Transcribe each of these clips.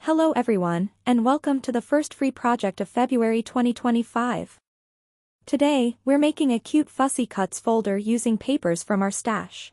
Hello everyone, and welcome to the first free project of February 2025. Today, we're making a cute Fussy Cuts folder using papers from our stash.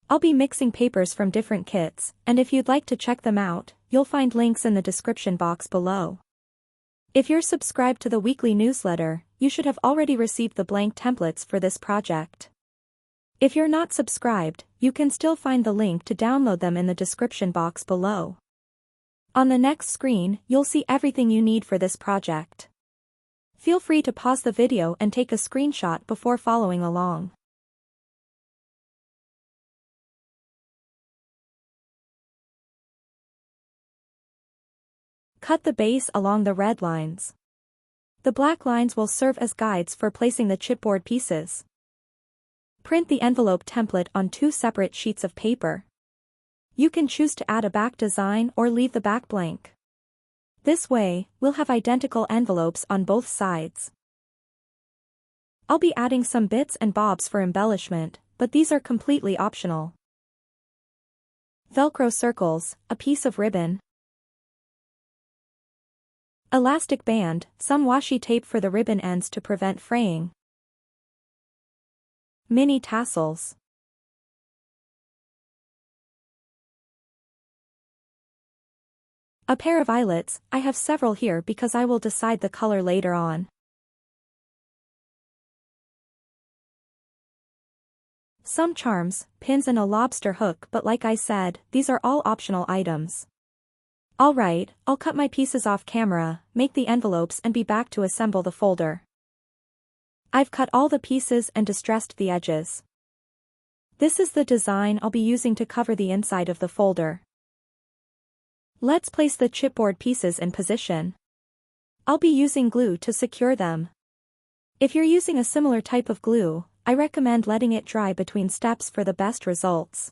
I'll be mixing papers from different kits, and if you'd like to check them out, you'll find links in the description box below. If you're subscribed to the weekly newsletter, you should have already received the blank templates for this project. If you're not subscribed, you can still find the link to download them in the description box below. On the next screen, you'll see everything you need for this project. Feel free to pause the video and take a screenshot before following along. Cut the base along the red lines. The black lines will serve as guides for placing the chipboard pieces. Print the envelope template on 2 separate sheets of paper. You can choose to add a back design or leave the back blank. This way, we'll have identical envelopes on both sides. I'll be adding some bits and bobs for embellishment, but these are completely optional. Velcro circles, a piece of ribbon, elastic band, some washi tape for the ribbon ends to prevent fraying, mini tassels, a pair of eyelets. I have several here because I will decide the color later on. Some charms, pins and a lobster hook, but like I said, these are all optional items. Alright, I'll cut my pieces off camera, make the envelopes and be back to assemble the folder. I've cut all the pieces and distressed the edges. This is the design I'll be using to cover the inside of the folder. Let's place the chipboard pieces in position. I'll be using glue to secure them. If you're using a similar type of glue, I recommend letting it dry between steps for the best results.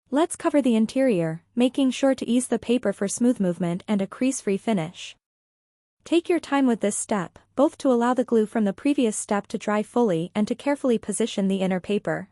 Let's cover the interior, making sure to ease the paper for smooth movement and a crease-free finish. Take your time with this step, both to allow the glue from the previous step to dry fully and to carefully position the inner paper.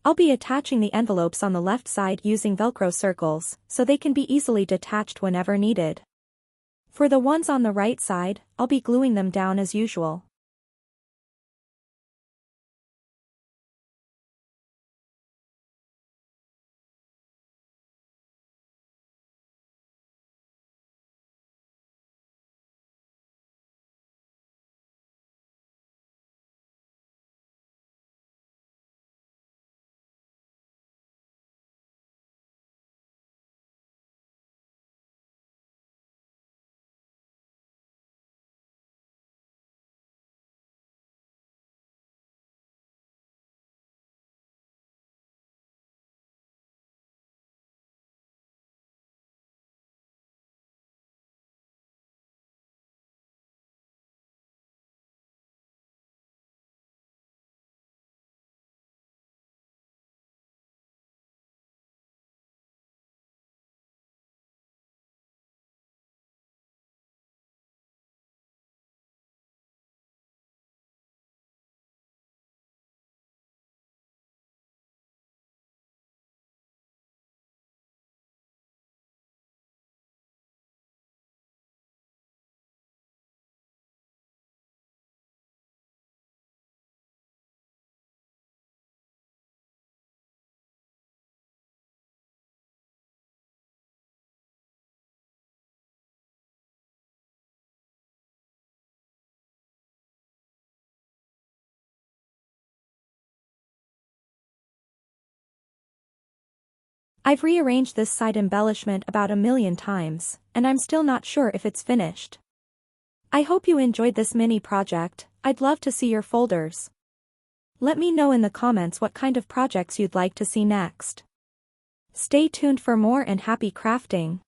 I'll be attaching the envelopes on the left side using Velcro circles, so they can be easily detached whenever needed. For the ones on the right side, I'll be gluing them down as usual. I've rearranged this side embellishment about 1,000,000 times, and I'm still not sure if it's finished. I hope you enjoyed this mini project. I'd love to see your folders. Let me know in the comments what kind of projects you'd like to see next. Stay tuned for more and happy crafting.